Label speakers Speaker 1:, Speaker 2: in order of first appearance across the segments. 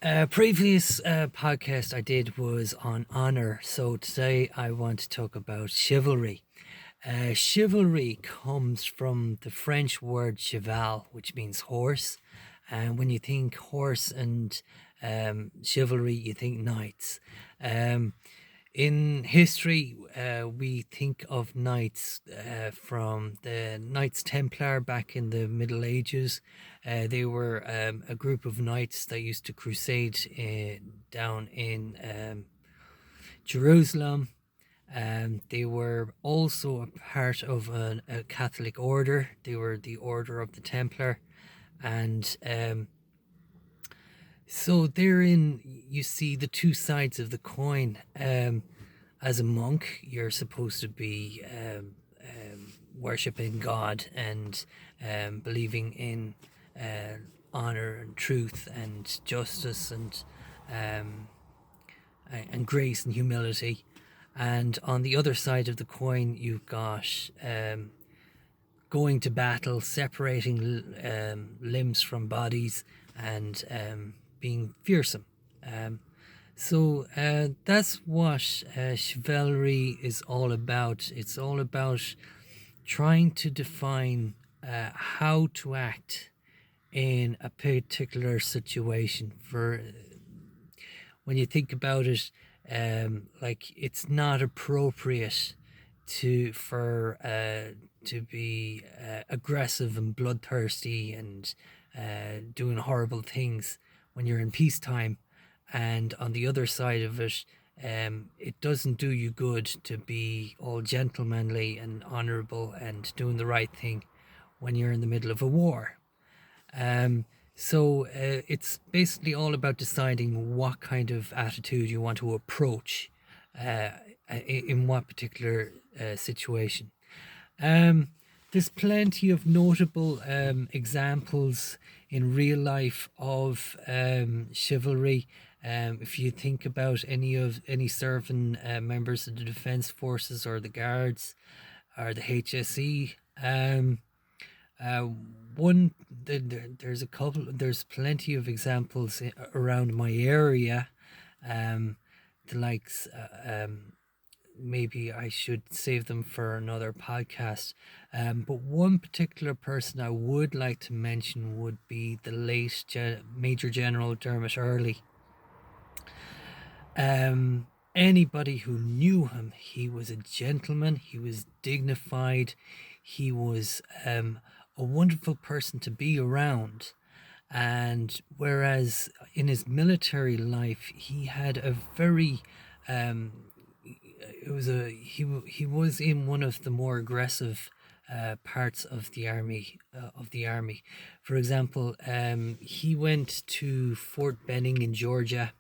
Speaker 1: Previous podcast I did was on honor, so today I want to talk about chivalry. Chivalry comes from the French word cheval, which means horse. And when you think horse and chivalry, you think knights. Um, in history, we think of knights from the Knights Templar back in the Middle Ages. They were a group of knights that used to crusade down in Jerusalem. They were also a part of a Catholic order. They were the Order of the Templar. And so therein you see the two sides of the coin. As a monk, you're supposed to be worshipping God and believing in honor and truth and justice um, and grace and humility. And on the other side of the coin, you've got going to battle, separating limbs from bodies, and being fearsome. So that's what chivalry is all about. It's all about trying to define how to act in a particular situation. For when you think about it, like it's not appropriate to be aggressive and bloodthirsty and doing horrible things when you're in peacetime. And on the other side of it, it doesn't do you good to be all gentlemanly and honourable and doing the right thing when you're in the middle of a war. So it's basically all about deciding what kind of attitude you want to approach in what particular situation. There's plenty of notable examples in real life of chivalry. If you think about any serving members of the defence forces or the guards or the HSE, uh, there's plenty of examples around my area. The likes, maybe I should save them for another podcast. But one particular person I would like to mention would be the late Major General Dermot Earley. Anybody who knew him, he was a gentleman, he was dignified, he was a wonderful person to be around. And whereas in his military life, he had a very he was in one of the more aggressive parts of the army. For example, he went to Fort Benning in Georgia,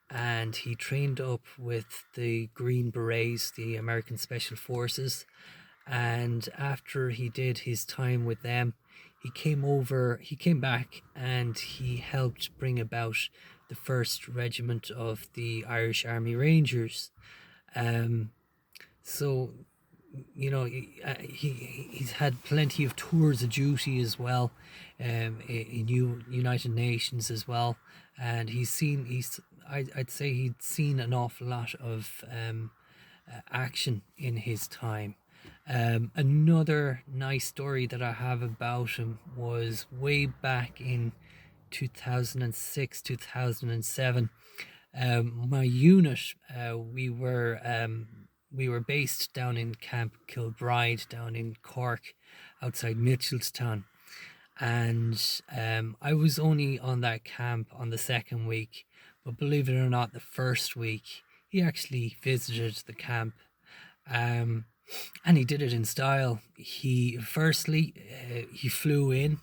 Speaker 1: and he trained up with the Green Berets, the American Special Forces. And after he did his time with them, he came back, and he helped bring about the first regiment of the Irish Army Rangers. So, you know, he's had plenty of tours of duty as well, in United Nations as well, and I'd say he'd seen an awful lot of action in his time. Another nice story that I have about him was way back in 2006, 2007. My unit, we were based down in Camp Kilbride, down in Cork, outside Mitchelstown, and I was only on that camp on the second week, but believe it or not, the first week he actually visited the camp, and he did it in style. He flew in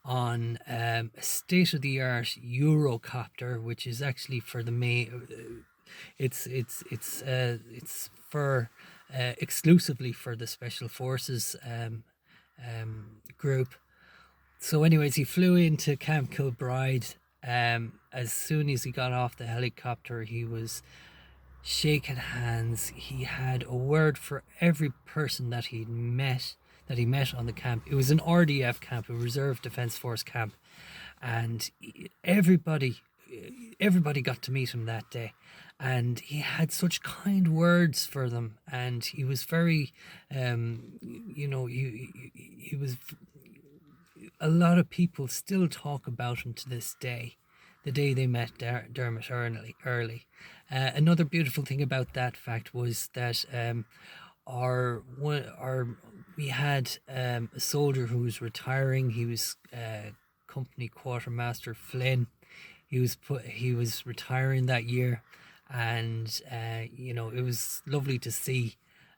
Speaker 1: on a state-of-the-art Eurocopter, which is actually for the main. It's for exclusively for the Special Forces group. So, anyways, he flew into Camp Kilbride. As soon as he got off the helicopter, he was shaking hands. He had a word for every person that he met on the camp. It was an RDF camp, a Reserve Defence Force camp, and everybody everybody got to meet him that day, and he had such kind words for them, and he was very, you know, he was. A lot of people still talk about him to this day, the day they met Dermot early. Another beautiful thing about that fact was that our we had a soldier who was retiring. He was company quartermaster Flynn. He was retiring that year, and you know, it was lovely to see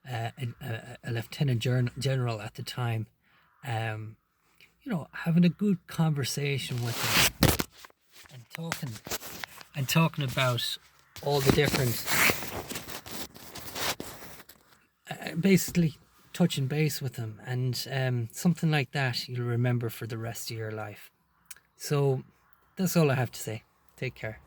Speaker 1: a lieutenant general at the time, um, you know, having a good conversation with him and talking about all the different, basically touching base with him, and something like that you'll remember for the rest of your life. So that's all I have to say. Take care.